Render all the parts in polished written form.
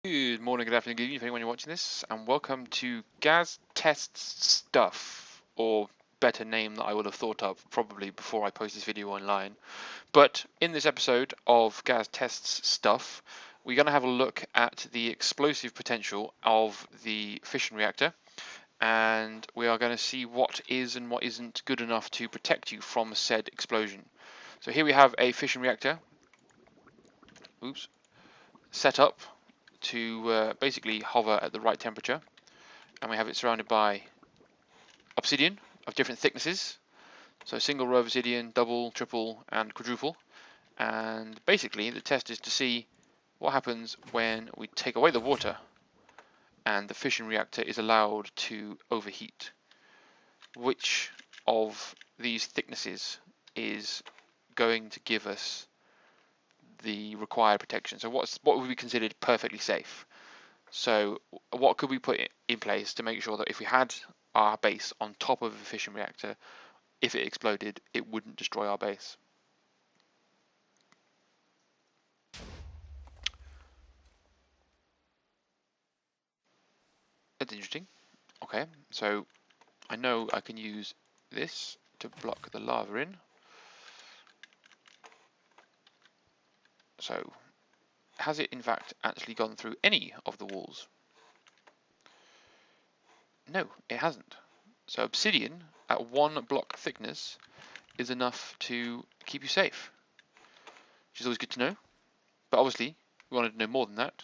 Good morning, good afternoon, good evening, depending when you're watching this, and welcome to Gaz Tests Stuff, or better name that I would have thought of probably before I post this video online. But in this episode of Gaz Tests Stuff, we're going to have a look at the explosive potential of the fission reactor, and we are going to see what is and what isn't good enough to protect you from said explosion. So here we have a fission reactor, set up to basically hover at the right temperature, and we have it surrounded by obsidian of different thicknesses, so single row of obsidian, double, triple and quadruple. And basically the test is to see what happens when we take away the water and the fission reactor is allowed to overheat. Which of these thicknesses is going to give us the required protection? So what would be considered perfectly safe? So what could we put in place to make sure that if we had our base on top of a fission reactor, if it exploded, it wouldn't destroy our base? That's interesting. Okay, so I know I can use this to block the lava in. So has it in fact actually gone through any of the walls? No, it hasn't. So obsidian at 1 block thickness is enough to keep you safe, which is always good to know. But obviously we wanted to know more than that.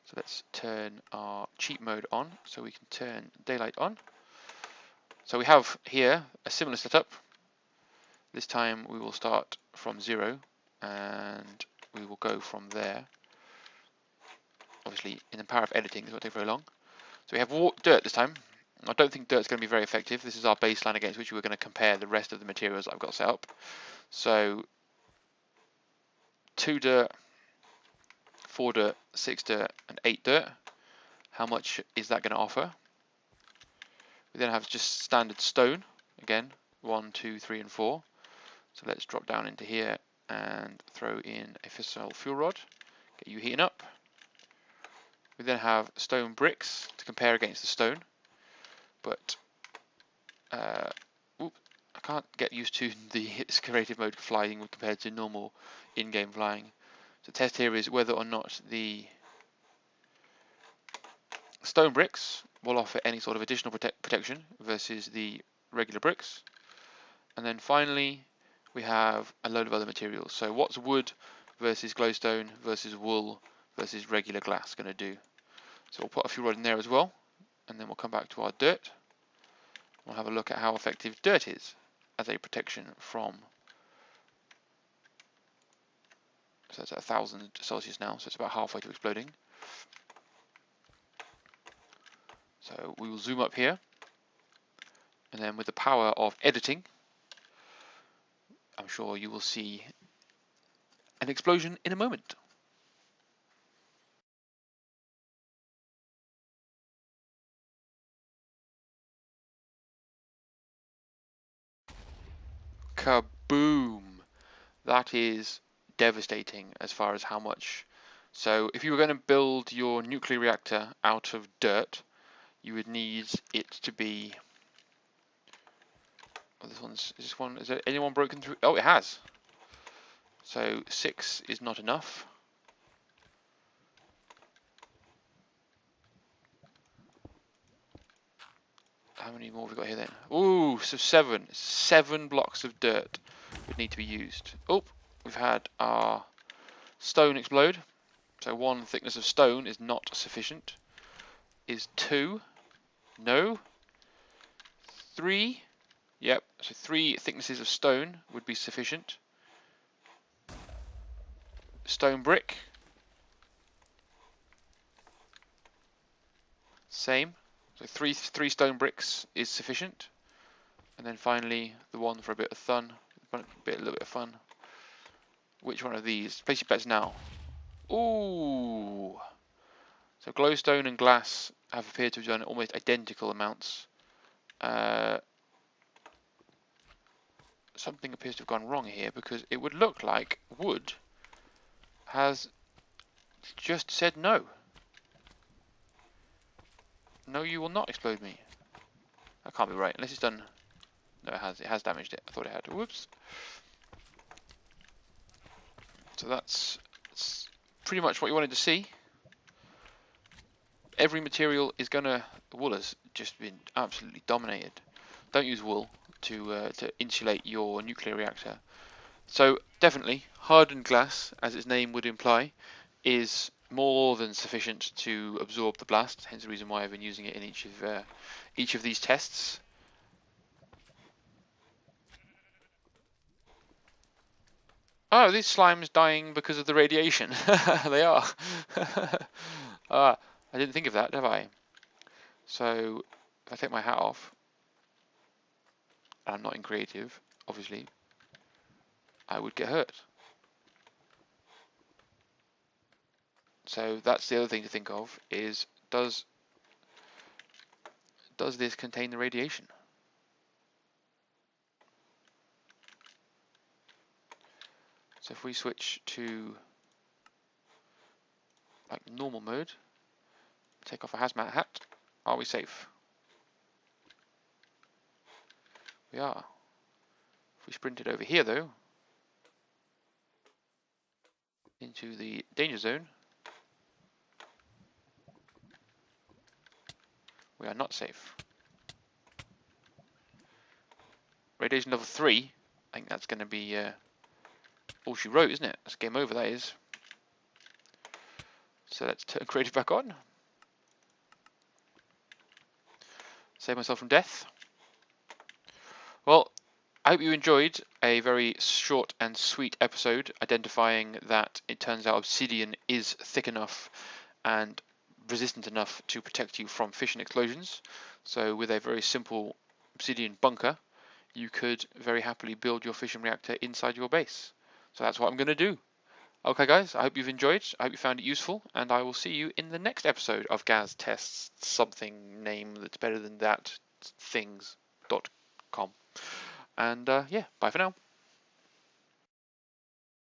So let's turn our cheat mode on so we can turn daylight on. So we have here a similar setup. This time we will start from 0 and we will go from there. Obviously in the power of editing, this won't take very long. So we have dirt this time. I don't think dirt's going to be very effective. This is our baseline against which we're going to compare the rest of the materials I've got set up. So 2 dirt, 4 dirt, 6 dirt and 8 dirt. How much is that going to offer? We then have just standard stone, again, 1, 2, 3 and 4. So let's drop down into here and throw in a fissile fuel rod, get you heating up. We then have stone bricks to compare against the stone, but I can't get used to the creative mode flying compared to normal in-game flying. So the test here is whether or not the stone bricks will offer any sort of additional protection versus the regular bricks. And then finally we have a load of other materials. So what's wood versus glowstone versus wool versus regular glass going to do? So we'll put a few rod in there as well, and then we'll come back to our dirt. We'll have a look at how effective dirt is as a protection from, so it's at 1000 Celsius now, so it's about halfway to exploding. So we will zoom up here, and then with the power of editing, I'm sure you will see an explosion in a moment. Kaboom! That is devastating as far as how much. So if you were going to build your nuclear reactor out of dirt, you would need it to be, oh, is this one, is there anyone broken through? Oh, it has. So 6 is not enough. How many more have we got here then? Ooh, so 7 blocks of dirt would need to be used. Oh, we've had our stone explode. So 1 thickness of stone is not sufficient. Is 2? No. 3? Yep, so 3 thicknesses of stone would be sufficient. Stone brick. Same. So three stone bricks is sufficient. And then finally, the one for a bit of fun, a little bit of fun. Which one of these? Place your bets now. Ooh. So glowstone and glass have appeared to have done almost identical amounts. Something appears to have gone wrong here because it would look like wood has just said no. No, you will not explode me. That can't be right, unless it's done. No, it has. It has damaged it. I thought it had. Whoops. So that's pretty much what you wanted to see. Every material is gonna. Wool has just been absolutely dominated. Don't use wool to insulate your nuclear reactor. So definitely, hardened glass, as its name would imply, is more than sufficient to absorb the blast. Hence the reason why I've been using it in each of these tests. Oh, these slimes dying because of the radiation. They are. Ah, I didn't think of that, have I? So if I take my hat off, and I'm not in creative, obviously, I would get hurt. So that's the other thing to think of is does this contain the radiation? So if we switch to like normal mode, take off a hazmat hat, are we safe? We are. If we sprint it over here though, into the danger zone, we are not safe. Radiation level 3, I think that's going to be all she wrote, isn't it? That's game over, that is. So let's turn creative back on. Save myself from death. Well, I hope you enjoyed a very short and sweet episode identifying that it turns out obsidian is thick enough and resistant enough to protect you from fission explosions. So with a very simple obsidian bunker, you could very happily build your fission reactor inside your base. So that's what I'm going to do. Okay guys, I hope you've enjoyed, I hope you found it useful, and I will see you in the next episode of Gaz Tests something name that's better than that things.com. And yeah, bye for now.